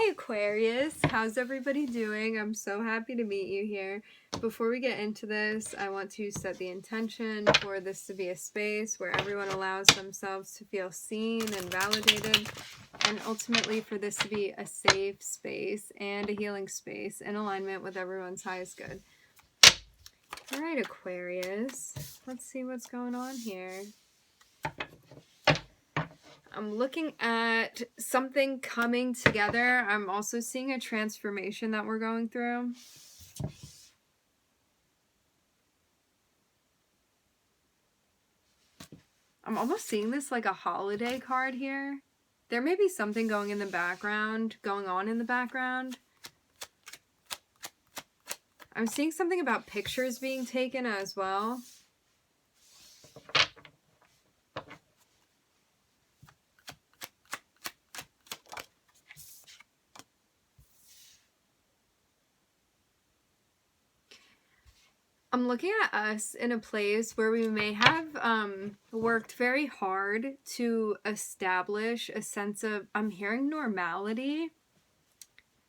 Hi Aquarius, how's everybody doing? I'm so happy to meet you here. Before we get into this, I want to set the intention for this to be a space where everyone allows themselves to feel seen and validated, and ultimately for this to be a safe space and a healing space in alignment with everyone's highest good. Alright Aquarius, let's see what's going on here. I'm looking at something coming together. I'm also seeing a transformation that we're going through. I'm almost seeing this like a holiday card here. There may be something going on in the background. I'm seeing something about pictures being taken as well. I'm looking at us in a place where we may have worked very hard to establish a sense of, I'm hearing normality.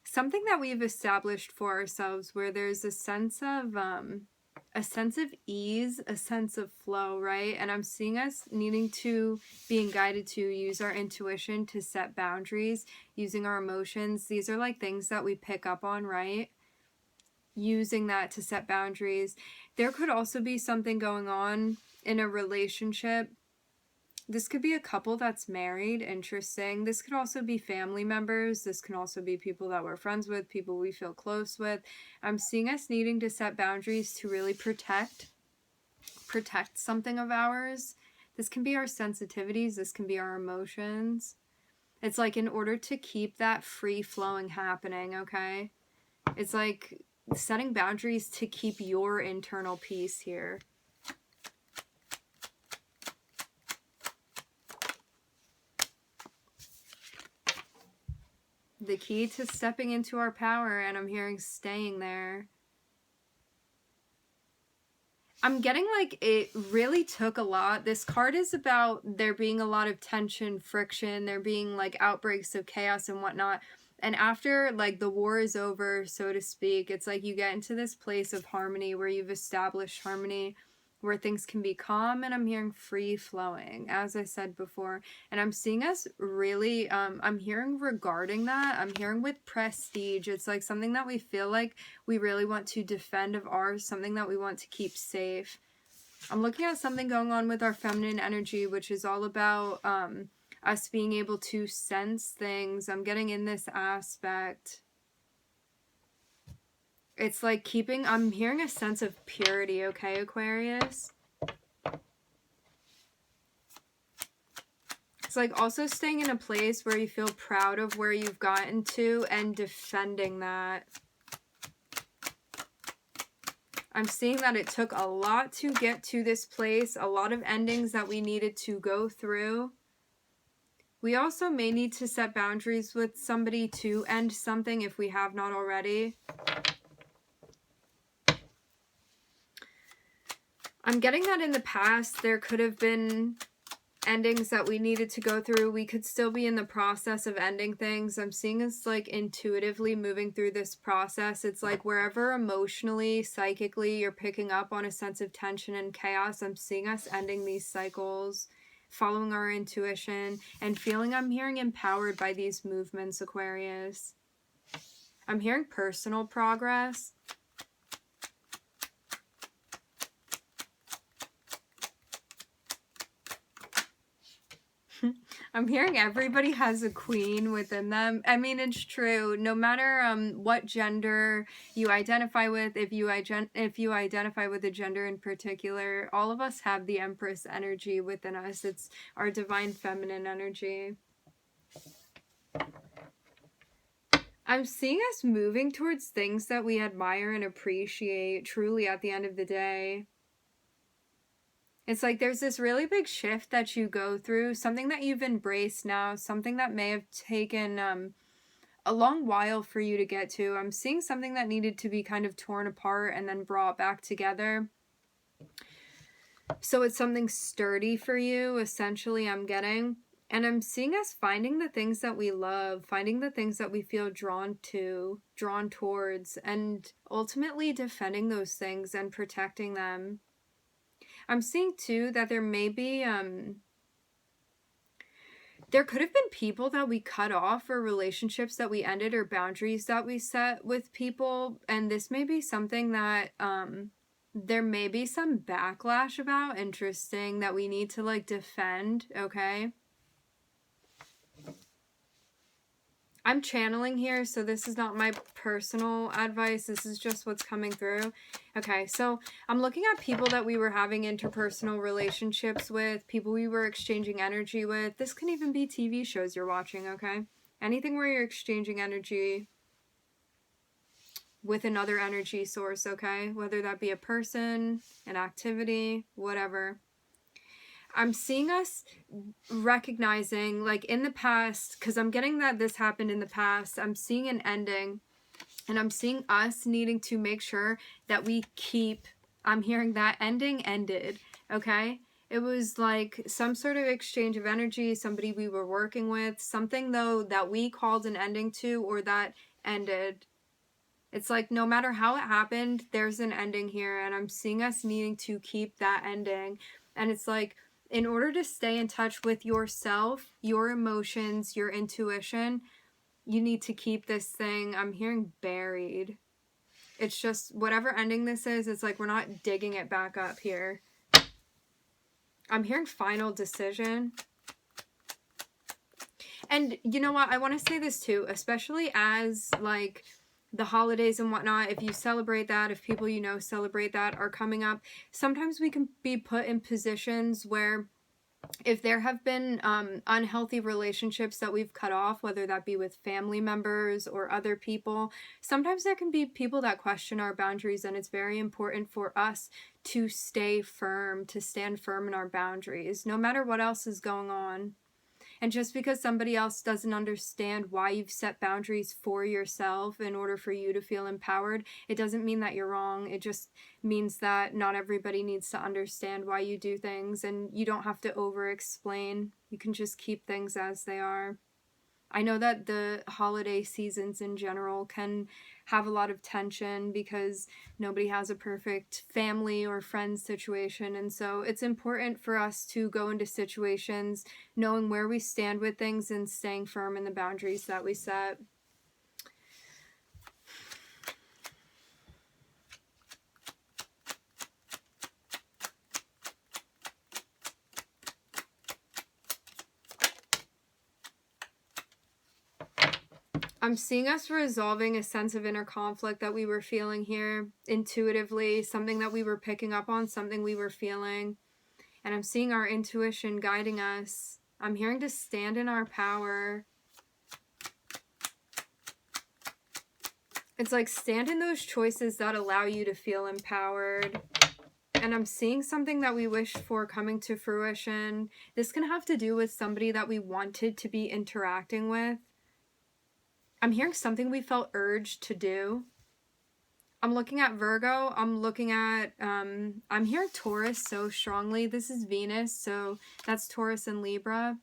Something that we've established for ourselves where there's a sense of ease, a sense of flow, right? And I'm seeing us needing to, being guided to use our intuition to set boundaries, using our emotions. These are like things that we pick up on, right? Using that to set boundaries. There could also be something going on in a relationship. This could be a couple that's married, interesting. This could also be family members. This can also be people that we're friends with, people we feel close with. I'm seeing us needing to set boundaries to really protect something of ours. This can be our sensitivities. This can be our emotions. It's like in order to keep that free flowing happening, okay? It's like setting boundaries to keep your internal peace here. The key to stepping into our power, and I'm hearing staying there. I'm getting like it really took a lot. This card is about there being a lot of tension, friction, there being like outbreaks of chaos and whatnot. And after like the war is over, so to speak, it's like you get into this place of harmony where you've established harmony, where things can be calm, and I'm hearing free flowing, as I said before. And I'm seeing us really, I'm hearing regarding that, I'm hearing with prestige, it's like something that we feel like we really want to defend of ours, something that we want to keep safe. I'm looking at something going on with our feminine energy, which is all about us being able to sense things. I'm getting in this aspect. It's like keeping, I'm hearing a sense of purity, okay, Aquarius? It's like also staying in a place where you feel proud of where you've gotten to and defending that. I'm seeing that it took a lot to get to this place, a lot of endings that we needed to go through. We also may need to set boundaries with somebody to end something if we have not already. I'm getting that in the past there could have been endings that we needed to go through. We could still be in the process of ending things. I'm seeing us like intuitively moving through this process. It's like wherever emotionally, psychically, you're picking up on a sense of tension and chaos, I'm seeing us ending these cycles, following our intuition, and feeling, I'm hearing empowered by these movements, Aquarius. I'm hearing personal progress. I'm hearing everybody has a queen within them. I mean, it's true. No matter what gender you identify with, if you identify with a gender in particular, all of us have the Empress energy within us. It's our divine feminine energy. I'm seeing us moving towards things that we admire and appreciate truly at the end of the day. It's like there's this really big shift that you go through, something that you've embraced now, something that may have taken a long while for you to get to. I'm seeing something that needed to be kind of torn apart and then brought back together. So it's something sturdy for you, essentially, I'm getting. And I'm seeing us finding the things that we love, finding the things that we feel drawn to, drawn towards, and ultimately defending those things and protecting them. I'm seeing too that there may be, there could have been people that we cut off, or relationships that we ended, or boundaries that we set with people. And this may be something that, there may be some backlash about, interesting, that we need to like defend, okay? I'm channeling here, so this is not my personal advice. This is just what's coming through. Okay, so I'm looking at people that we were having interpersonal relationships with, people we were exchanging energy with. This can even be TV shows you're watching, okay? Anything where you're exchanging energy with another energy source, okay? Whether that be a person, an activity, whatever. I'm seeing us recognizing, like in the past, because I'm getting that this happened in the past, I'm seeing an ending, and I'm seeing us needing to make sure that we keep, I'm hearing that ending ended, okay? It was like some sort of exchange of energy, somebody we were working with, something though that we called an ending to, or that ended. It's like no matter how it happened, there's an ending here, and I'm seeing us needing to keep that ending. And it's like, in order to stay in touch with yourself, your emotions, your intuition, you need to keep this thing, I'm hearing, buried. It's just, whatever ending this is, it's like we're not digging it back up here. I'm hearing final decision. And you know what? I want to say this too, especially as like the holidays and whatnot, if you celebrate that, if people you know celebrate that, are coming up, sometimes we can be put in positions where if there have been unhealthy relationships that we've cut off, whether that be with family members or other people, sometimes there can be people that question our boundaries, and it's very important for us to stay firm, to stand firm in our boundaries, no matter what else is going on. And just because somebody else doesn't understand why you've set boundaries for yourself in order for you to feel empowered, it doesn't mean that you're wrong. It just means that not everybody needs to understand why you do things, and you don't have to over-explain. You can just keep things as they are. I know that the holiday seasons in general can have a lot of tension because nobody has a perfect family or friends situation, and so it's important for us to go into situations knowing where we stand with things and staying firm in the boundaries that we set. I'm seeing us resolving a sense of inner conflict that we were feeling here intuitively, something that we were picking up on, something we were feeling. And I'm seeing our intuition guiding us. I'm hearing to stand in our power. It's like stand in those choices that allow you to feel empowered. And I'm seeing something that we wished for coming to fruition. This can have to do with somebody that we wanted to be interacting with. I'm hearing something we felt urged to do. I'm looking at Virgo. I'm looking at, I'm hearing Taurus so strongly. This is Venus, so that's Taurus and Libra.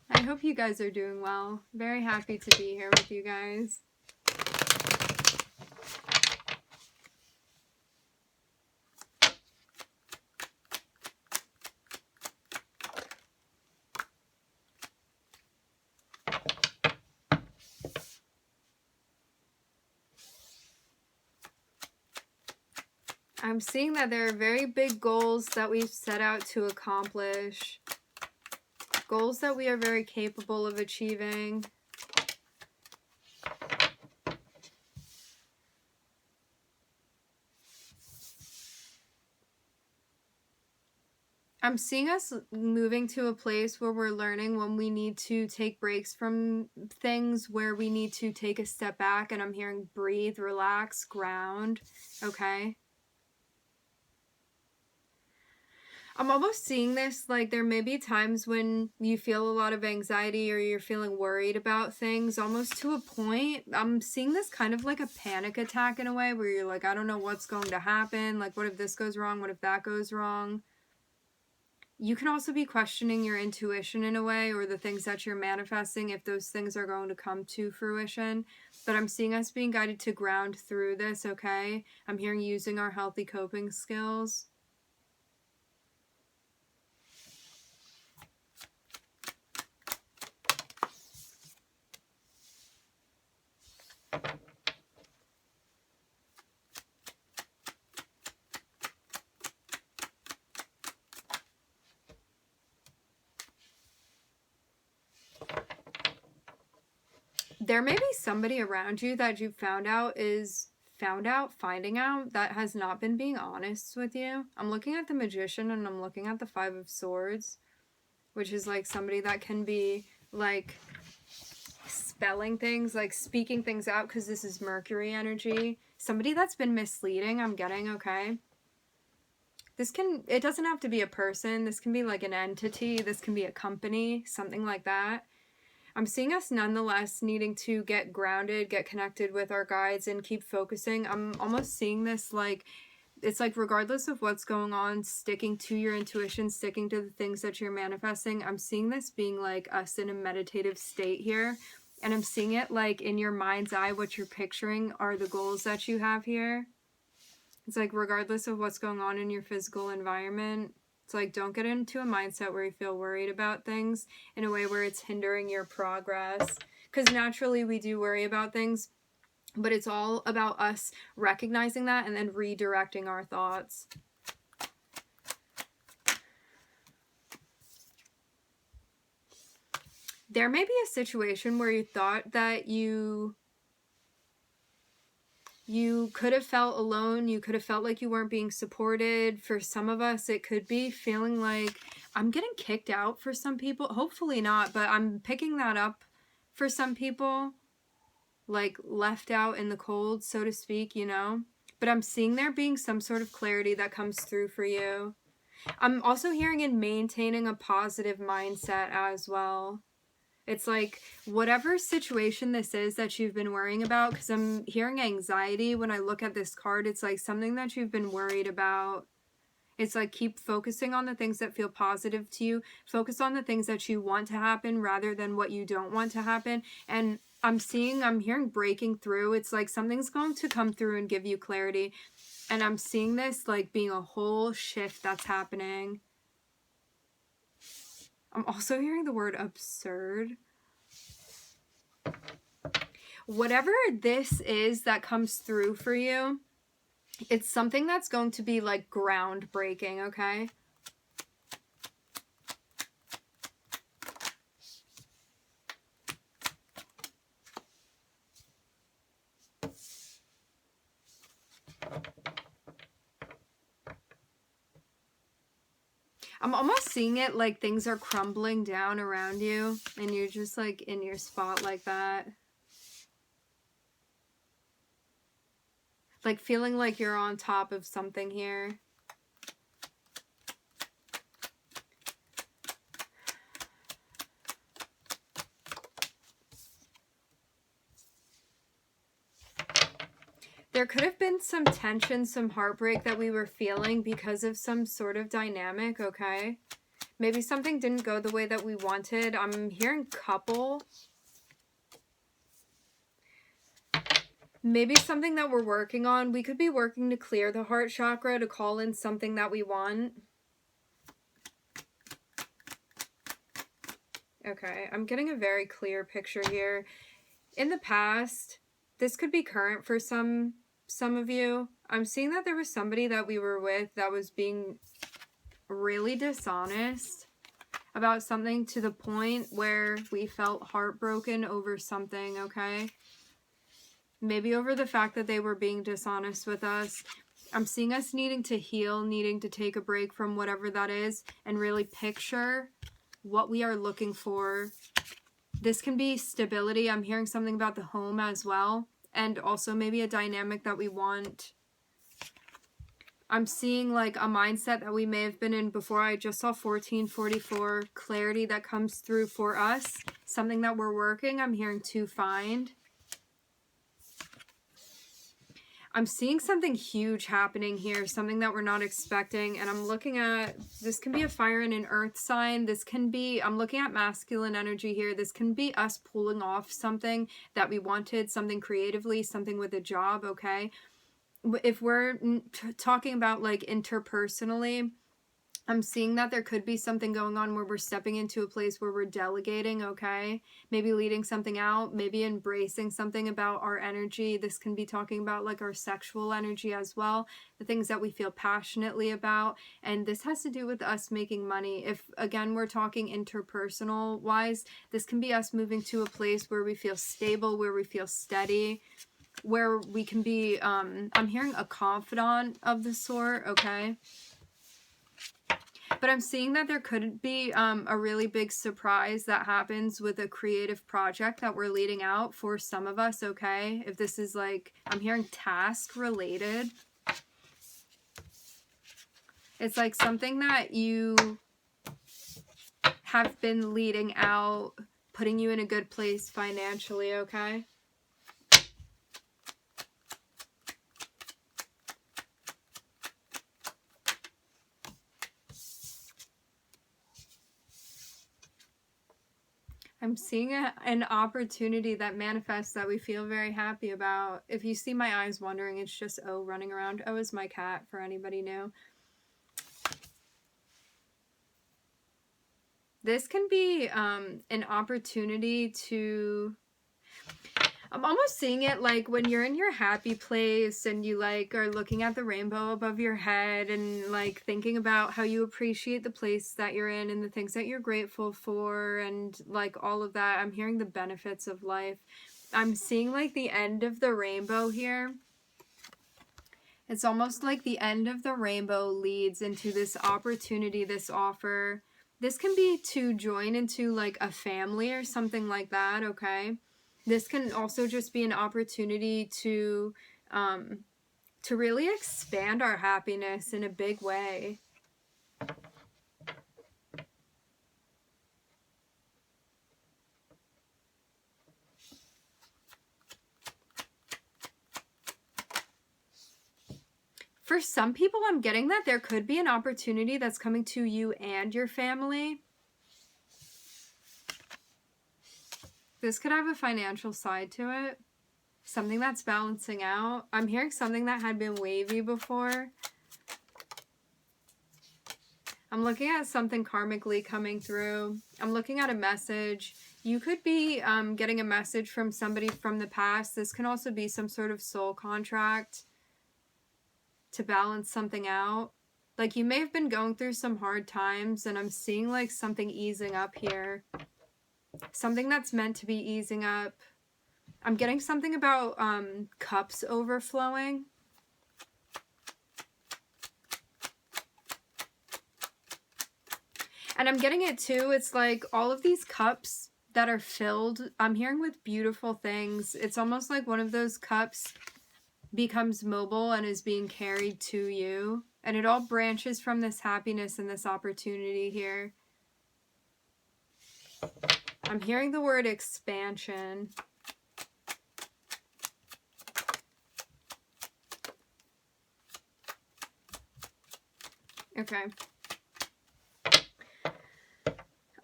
I hope you guys are doing well. Very happy to be here with you guys. I'm seeing that there are very big goals that we've set out to accomplish. Goals that we are very capable of achieving. I'm seeing us moving to a place where we're learning when we need to take breaks from things, where we need to take a step back, and I'm hearing breathe, relax, ground, okay? I'm almost seeing this, like there may be times when you feel a lot of anxiety or you're feeling worried about things, almost to a point. I'm seeing this kind of like a panic attack in a way where you're like, I don't know what's going to happen. Like, what if this goes wrong? What if that goes wrong? You can also be questioning your intuition in a way, or the things that you're manifesting, if those things are going to come to fruition. But I'm seeing us being guided to ground through this, okay? I'm hearing using our healthy coping skills. There may be somebody around you that you finding out that has not been being honest with you. I'm looking at the Magician and I'm looking at the Five of Swords, which is like somebody that can be like spelling things, like speaking things out, because this is Mercury energy. Somebody that's been misleading, I'm getting, okay? It doesn't have to be a person. This can be like an entity. This can be a company, something like that. I'm seeing us nonetheless needing to get grounded, get connected with our guides, and keep focusing. I'm almost seeing this like, it's like regardless of what's going on, sticking to your intuition, sticking to the things that you're manifesting. I'm seeing this being like us in a meditative state here. And I'm seeing it like in your mind's eye, what you're picturing are the goals that you have here. It's like regardless of what's going on in your physical environment, it's like don't get into a mindset where you feel worried about things in a way where it's hindering your progress. Because naturally we do worry about things, but it's all about us recognizing that and then redirecting our thoughts. There may be a situation where you thought that you could have felt alone. You could have felt like you weren't being supported. For some of us, it could be feeling like I'm getting kicked out for some people. Hopefully not, but I'm picking that up for some people. Like left out in the cold, so to speak, you know? But I'm seeing there being some sort of clarity that comes through for you. I'm also hearing in maintaining a positive mindset as well. It's like whatever situation this is that you've been worrying about, because I'm hearing anxiety when I look at this card. It's like something that you've been worried about. It's like keep focusing on the things that feel positive to you. Focus on the things that you want to happen rather than what you don't want to happen. And I'm hearing breaking through. It's like something's going to come through and give you clarity. And I'm seeing this like being a whole shift that's happening. I'm also hearing the word absurd. Whatever this is that comes through for you, it's something that's going to be like groundbreaking, okay? I'm almost seeing it like things are crumbling down around you and you're just like in your spot like that. Like feeling like you're on top of something here. There could have been some tension, some heartbreak that we were feeling because of some sort of dynamic, okay? Maybe something didn't go the way that we wanted. I'm hearing couple. Maybe something that we're working on. We could be working to clear the heart chakra to call in something that we want. Okay, I'm getting a very clear picture here. In the past, this could be current for some of you. I'm seeing that there was somebody that we were with that was being really dishonest about something to the point where we felt heartbroken over something, okay? Maybe over the fact that they were being dishonest with us. I'm seeing us needing to heal, needing to take a break from whatever that is and really picture what we are looking for. This can be stability. I'm hearing something about the home as well. And also maybe a dynamic that we want. I'm seeing like a mindset that we may have been in before. I just saw 1444, clarity that comes through for us. Something that we're working, I'm hearing to find. I'm seeing something huge happening here, something that we're not expecting, and I'm looking at, this can be a fire and an earth sign, this can be, I'm looking at masculine energy here, this can be us pulling off something that we wanted, something creatively, something with a job, okay? If we're talking about like interpersonally, I'm seeing that there could be something going on where we're stepping into a place where we're delegating, okay? Maybe leading something out, maybe embracing something about our energy. This can be talking about like our sexual energy as well, the things that we feel passionately about. And this has to do with us making money. If, again, we're talking interpersonal wise, this can be us moving to a place where we feel stable, where we feel steady, where we can be, I'm hearing a confidant of the sort, okay? But I'm seeing that there could be a really big surprise that happens with a creative project that we're leading out for some of us, okay? If this is like, I'm hearing task related. It's like something that you have been leading out, putting you in a good place financially, okay? I'm seeing an opportunity that manifests that we feel very happy about. If you see my eyes wandering, it's just O running around. O is my cat, for anybody new. This can be an opportunity to... I'm almost seeing it like when you're in your happy place and you like are looking at the rainbow above your head and like thinking about how you appreciate the place that you're in and the things that you're grateful for and like all of that. I'm hearing the benefits of life. I'm seeing like the end of the rainbow here. It's almost like the end of the rainbow leads into this opportunity, this offer. This can be to join into like a family or something like that, okay? This can also just be an opportunity to really expand our happiness in a big way. For some people, I'm getting that there could be an opportunity that's coming to you and your family. This could have a financial side to it. Something that's balancing out. I'm hearing something that had been wavy before. I'm looking at something karmically coming through. I'm looking at a message. You could be getting a message from somebody from the past. This can also be some sort of soul contract to balance something out. Like you may have been going through some hard times and I'm seeing like something easing up here. Something that's meant to be easing up. I'm getting something about cups overflowing. And I'm getting it too. It's like all of these cups that are filled, I'm hearing with beautiful things. It's almost like one of those cups becomes mobile and is being carried to you. And it all branches from this happiness and this opportunity here. I'm hearing the word expansion. Okay.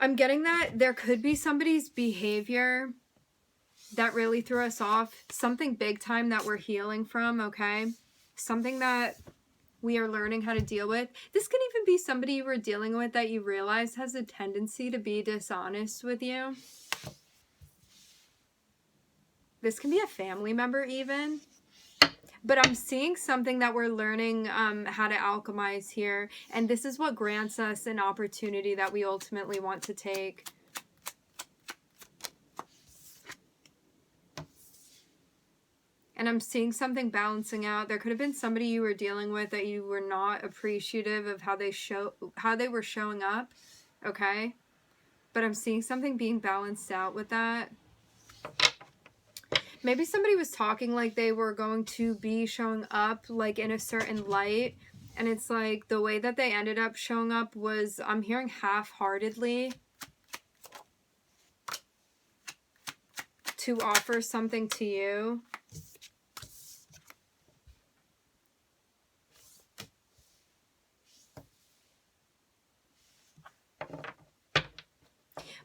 I'm getting that there could be somebody's behavior that really threw us off. Something big time that we're healing from, okay? Something that we are learning how to deal with. This could even be somebody you were dealing with that you realize has a tendency to be dishonest with you. This can be a family member even. But I'm seeing something that we're learning how to alchemize here. And this is what grants us an opportunity that we ultimately want to take. And I'm seeing something balancing out. There could have been somebody you were dealing with that you were not appreciative of how they were showing up. Okay? But I'm seeing something being balanced out with that. Maybe somebody was talking like they were going to be showing up like in a certain light, And it's like the way that they ended up showing up was, I'm hearing half-heartedly, to offer something to you.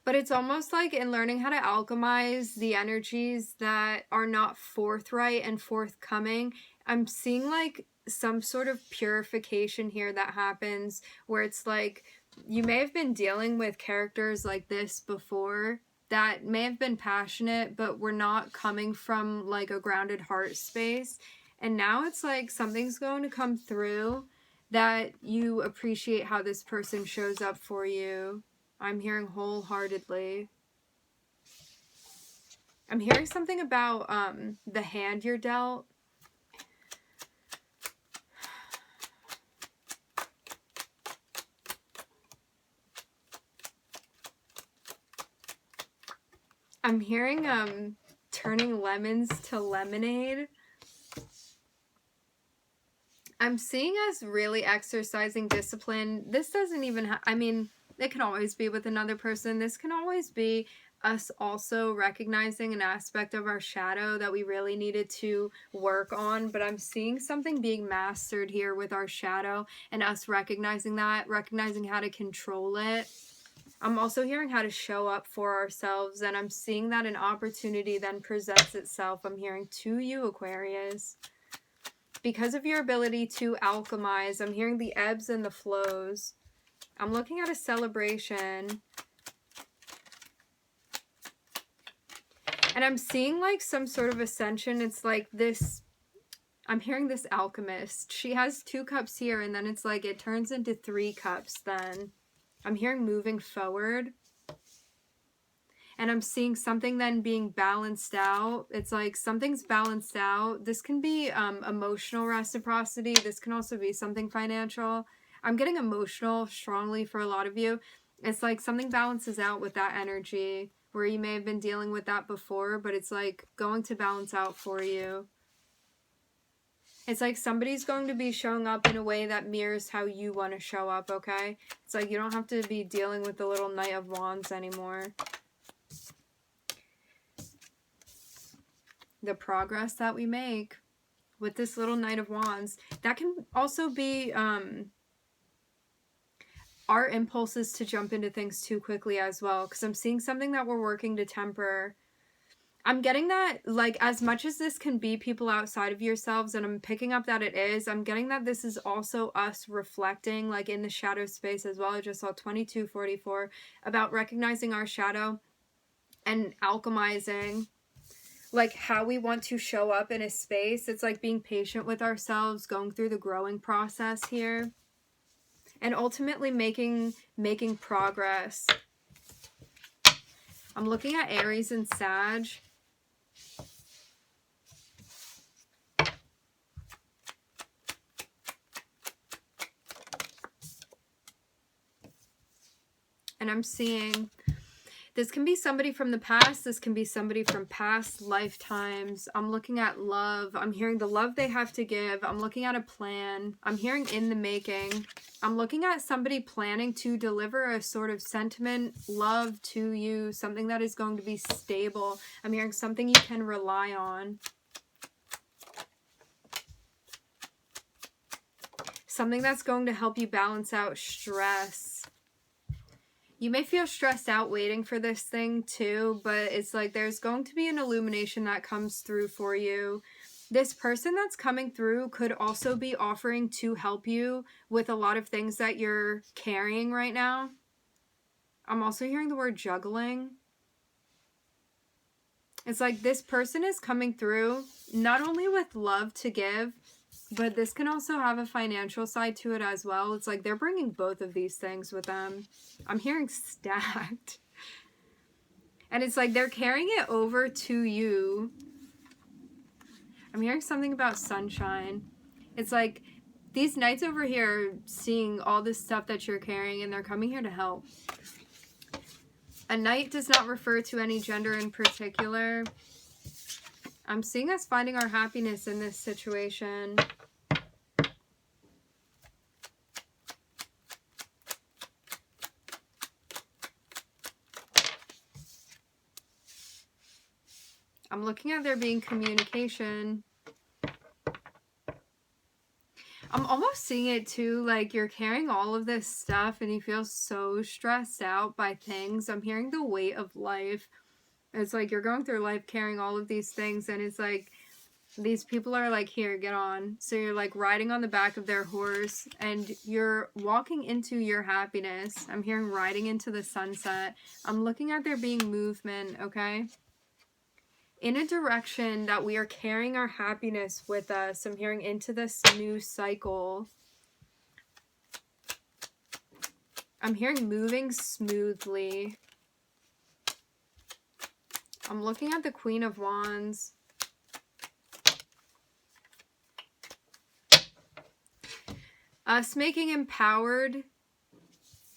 But it's almost like in learning how to alchemize the energies that are not forthright and forthcoming, I'm seeing like some sort of purification here that happens where it's like you may have been dealing with characters like this before that may have been passionate, but were not coming from like a grounded heart space. And now it's like something's going to come through that you appreciate how this person shows up for you. I'm hearing wholeheartedly. I'm hearing something about the hand you're dealt. I'm hearing turning lemons to lemonade. I'm seeing us really exercising discipline. This doesn't even I mean, it can always be with another person. This can always be us also recognizing an aspect of our shadow that we really needed to work on. But I'm seeing something being mastered here with our shadow and us recognizing that, recognizing how to control it. I'm also hearing how to show up for ourselves, and I'm seeing that an opportunity then presents itself. I'm hearing to you, Aquarius. Because of your ability to alchemize, I'm hearing the ebbs and the flows. I'm looking at a celebration. And I'm seeing like some sort of ascension. It's like this, I'm hearing this alchemist. She has 2 cups here, and then it's like it turns into 3 cups then. I'm hearing moving forward. And I'm seeing something then being balanced out. It's like something's balanced out. This can be emotional reciprocity. This can also be something financial. I'm getting emotional strongly for a lot of you. It's like something balances out with that energy where you may have been dealing with that before, but it's like going to balance out for you. It's like somebody's going to be showing up in a way that mirrors how you want to show up, okay? It's like you don't have to be dealing with the little Knight of Wands anymore. The progress that we make with this little Knight of Wands, that can also be our impulses to jump into things too quickly as well, because I'm seeing something that we're working to temper. I'm getting that, like, as much as this can be people outside of yourselves, and I'm picking up that it is, I'm getting that this is also us reflecting, like, in the shadow space as well. I just saw 2244, about recognizing our shadow and alchemizing, like, how we want to show up in a space. It's like being patient with ourselves, going through the growing process here, and ultimately making progress. I'm looking at Aries and Sag. And I'm seeing this can be somebody from the past. This can be somebody from past lifetimes. I'm looking at love. I'm hearing the love they have to give. I'm looking at a plan. I'm hearing in the making. I'm looking at somebody planning to deliver a sort of sentiment, love to you, something that is going to be stable. I'm hearing something you can rely on. Something that's going to help you balance out stress. You may feel stressed out waiting for this thing too, but it's like there's going to be an illumination that comes through for you. This person that's coming through could also be offering to help you with a lot of things that you're carrying right now. I'm also hearing the word juggling. It's like this person is coming through not only with love to give, but this can also have a financial side to it as well. It's like they're bringing both of these things with them. I'm hearing stacked. And it's like they're carrying it over to you. I'm hearing something about sunshine. It's like these knights over here are seeing all this stuff that you're carrying, and they're coming here to help. A knight does not refer to any gender in particular. I'm seeing us finding our happiness in this situation. I'm looking at there being communication. I'm almost seeing it too, like you're carrying all of this stuff and you feel so stressed out by things. I'm hearing the weight of life. It's like you're going through life carrying all of these things, and it's like these people are like, here, get on. So you're like riding on the back of their horse and you're walking into your happiness. I'm hearing riding into the sunset. I'm looking at there being movement, okay? In a direction that we are carrying our happiness with us. I'm hearing into this new cycle. I'm hearing moving smoothly. I'm looking at the Queen of Wands. Us making empowered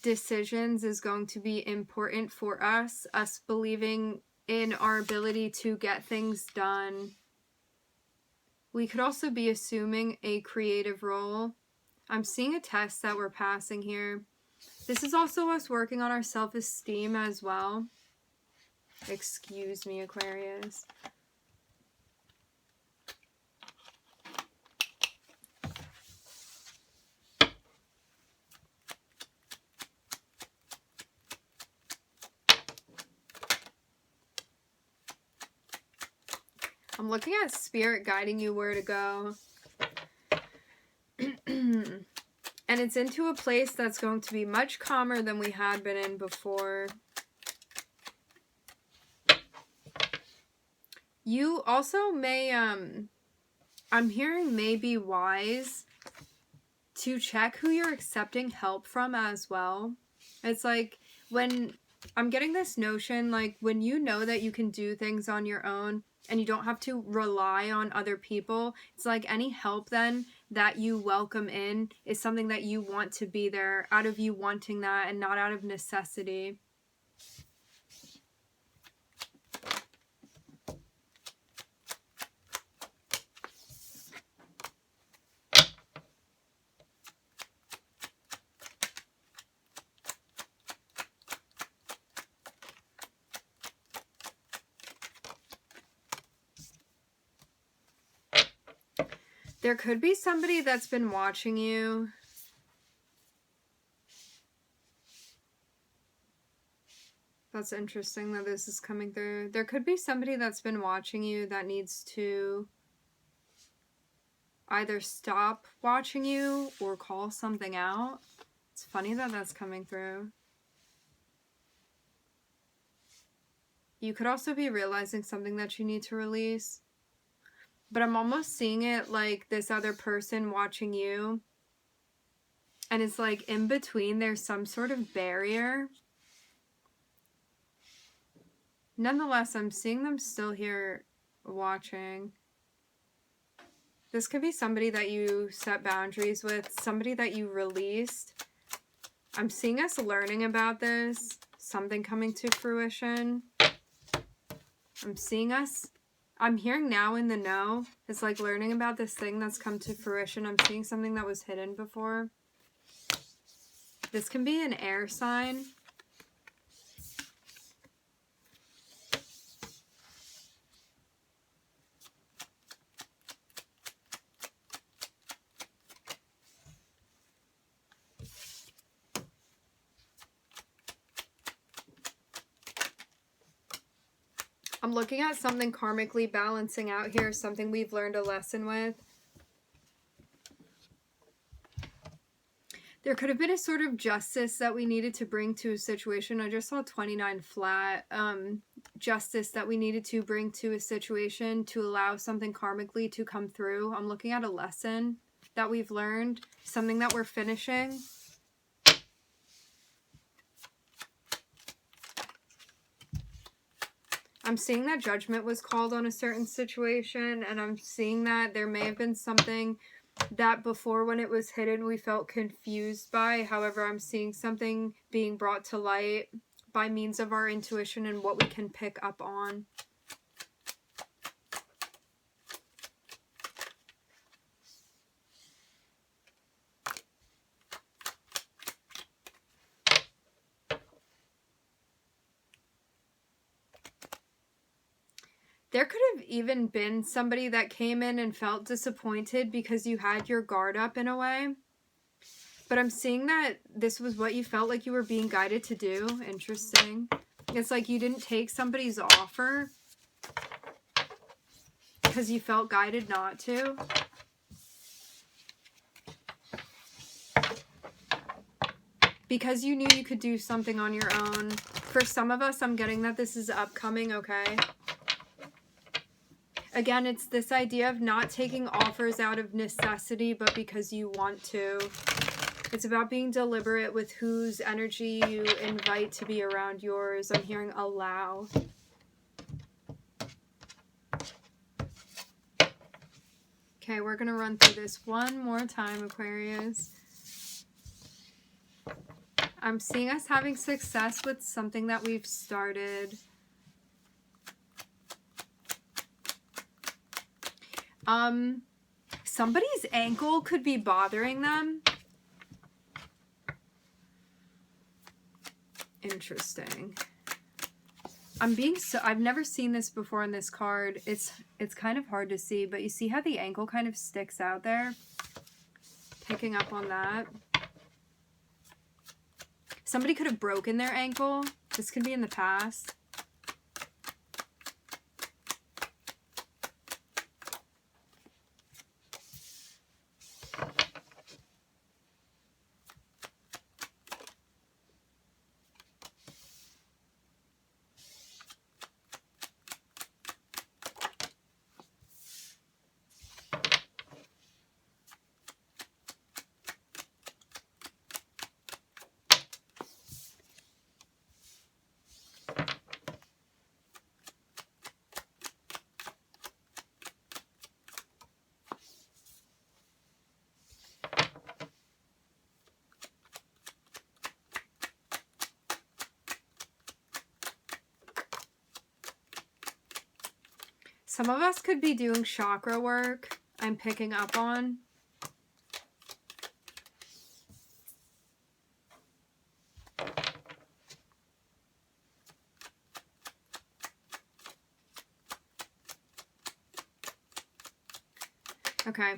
decisions is going to be important for us. Us believing in our ability to get things done. We could also be assuming a creative role. I'm seeing a test that we're passing here. This is also us working on our self-esteem as well. Excuse me, Aquarius. I'm looking at spirit guiding you where to go. And it's into a place that's going to be much calmer than we had been in before. You also may, I'm hearing may be wise to check who you're accepting help from as well. It's like when I'm getting this notion, like when you know that you can do things on your own and you don't have to rely on other people, it's like any help then that you welcome in is something that you want to be there out of you wanting that and not out of necessity. There could be somebody that's been watching you. That's interesting that this is coming through. There could be somebody that's been watching you that needs to either stop watching you or call something out. It's funny that that's coming through. You could also be realizing something that you need to release. But I'm almost seeing it like this other person watching you. And it's like in between there's some sort of barrier. Nonetheless, I'm seeing them still here watching. This could be somebody that you set boundaries with, somebody that you released. I'm seeing us learning about this, something coming to fruition. I'm seeing us, I'm hearing now in the know. It's like learning about this thing that's come to fruition. I'm seeing something that was hidden before. This can be an air sign. I'm looking at something karmically balancing out here, something we've learned a lesson with. There could have been a sort of justice that we needed to bring to a situation. I just saw 29 flat. Justice that we needed to bring to a situation to allow something karmically to come through. I'm looking at a lesson that we've learned, something that we're finishing. I'm seeing that judgment was called on a certain situation, and I'm seeing that there may have been something that before when it was hidden we felt confused by. However, I'm seeing something being brought to light by means of our intuition and what we can pick up on. There could have even been somebody that came in and felt disappointed because you had your guard up in a way. But I'm seeing that this was what you felt like you were being guided to do. Interesting. It's like you didn't take somebody's offer because you felt guided not to. Because you knew you could do something on your own. For some of us, I'm getting that this is upcoming, okay? Again, it's this idea of not taking offers out of necessity, but because you want to. It's about being deliberate with whose energy you invite to be around yours. I'm hearing allow. Okay, we're going to run through this one more time, Aquarius. I'm seeing us having success with something that we've started. Somebody's ankle could be bothering them. Interesting. I've never seen this before in this card. It's kind of hard to see, but you see how the ankle kind of sticks out there? Picking up on that. Somebody could have broken their ankle. This could be in the past. Some of us could be doing chakra work, I'm picking up on. Okay.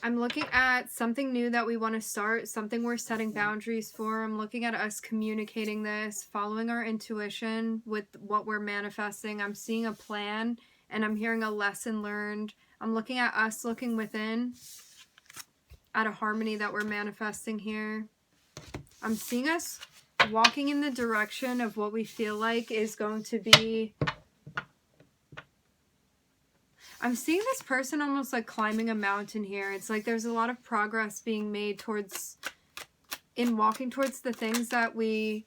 I'm looking at something new that we want to start, something we're setting boundaries for. I'm looking at us communicating this, following our intuition with what we're manifesting. I'm seeing a plan and I'm hearing a lesson learned. I'm looking at us looking within at a harmony that we're manifesting here. I'm seeing us walking in the direction of what we feel like is going to be. I'm seeing this person almost like climbing a mountain here. It's like there's a lot of progress being made in walking towards the things that we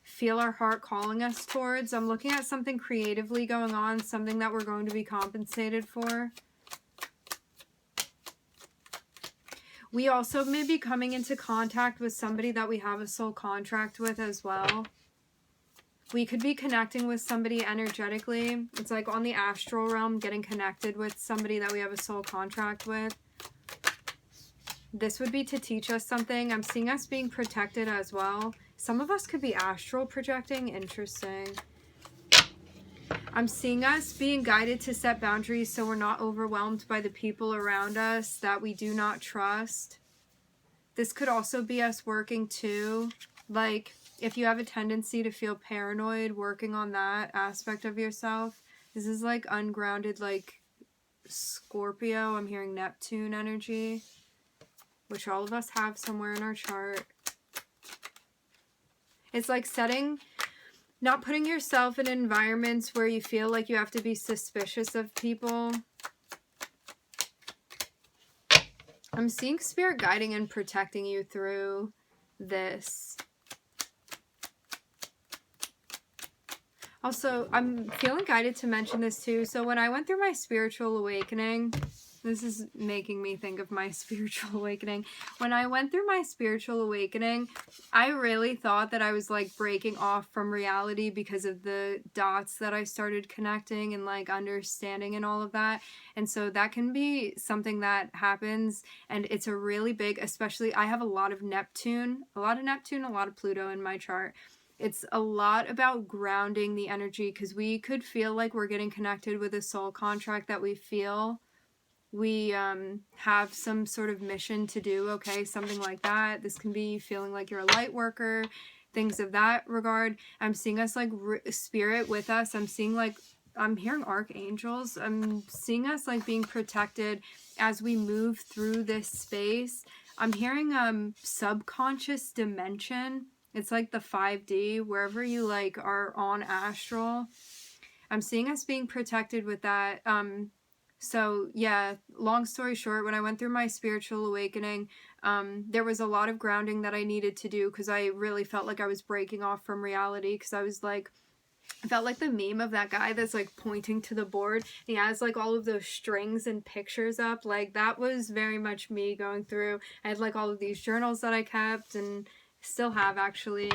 feel our heart calling us towards. I'm looking at something creatively going on, something that we're going to be compensated for. We also may be coming into contact with somebody that we have a soul contract with as well. We could be connecting with somebody energetically. It's like on the astral realm, getting connected with somebody that we have a soul contract with. This would be to teach us something. I'm seeing us being protected as well. Some of us could be astral projecting. Interesting. I'm seeing us being guided to set boundaries so we're not overwhelmed by the people around us that we do not trust. This could also be us working too. Like, if you have a tendency to feel paranoid, working on that aspect of yourself. This is like ungrounded, like Scorpio. I'm hearing Neptune energy, which all of us have somewhere in our chart. It's like not putting yourself in environments where you feel like you have to be suspicious of people. I'm seeing spirit guiding and protecting you through this. Also, I'm feeling guided to mention this too. So when I went through my spiritual awakening, this is making me think of my spiritual awakening. When I went through my spiritual awakening, I really thought that I was like breaking off from reality because of the dots that I started connecting and like understanding and all of that. And so that can be something that happens, and it's a really big, especially I have a lot of Neptune, a lot of Pluto in my chart. It's a lot about grounding the energy, because we could feel like we're getting connected with a soul contract that we feel we have some sort of mission to do, okay? Something like that. This can be feeling like you're a light worker, things of that regard. I'm seeing us like spirit with us. I'm seeing like, I'm hearing archangels. I'm seeing us like being protected as we move through this space. I'm hearing subconscious dimension. It's like the 5D, wherever you like are on astral. I'm seeing us being protected with that. So yeah, long story short, when I went through my spiritual awakening, there was a lot of grounding that I needed to do, because I really felt like I was breaking off from reality, because I was like, I felt like the meme of that guy that's like pointing to the board. He has like all of those strings and pictures up. Like that was very much me going through. I had like all of these journals that I kept and still have actually.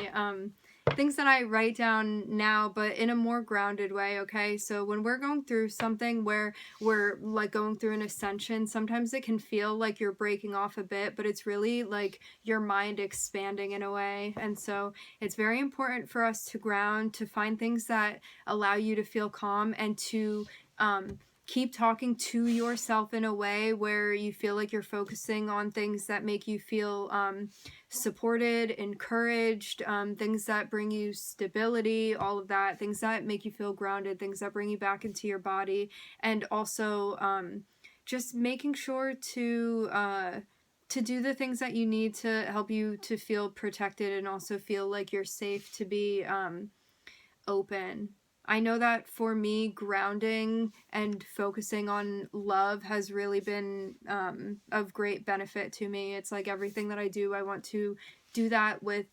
Things that I write down now, but in a more grounded way, okay? So when we're going through something where we're like going through an ascension, sometimes it can feel like you're breaking off a bit, but it's really like your mind expanding in a way. And so it's very important for us to ground, to find things that allow you to feel calm, and to keep talking to yourself in a way where you feel like you're focusing on things that make you feel supported, encouraged, things that bring you stability, all of that, things that make you feel grounded, things that bring you back into your body, and also just making sure to do the things that you need to help you to feel protected, and also feel like you're safe to be open. I know that for me, grounding and focusing on love has really been of great benefit to me. It's like everything that I do, I want to do that with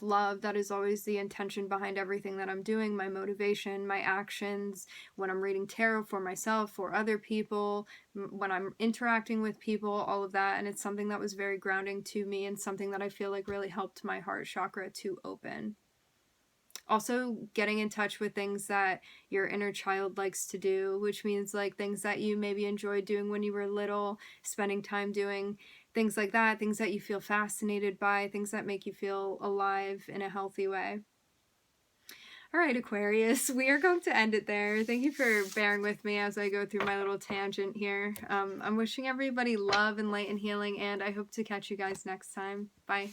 love. That is always the intention behind everything that I'm doing, my motivation, my actions, when I'm reading tarot for myself, for other people, when I'm interacting with people, all of that. And it's something that was very grounding to me, and something that I feel like really helped my heart chakra to open. Also, getting in touch with things that your inner child likes to do, which means like things that you maybe enjoyed doing when you were little, spending time doing things like that, things that you feel fascinated by, things that make you feel alive in a healthy way. All right, Aquarius, we are going to end it there. Thank you for bearing with me as I go through my little tangent here. I'm wishing everybody love and light and healing, and I hope to catch you guys next time. Bye.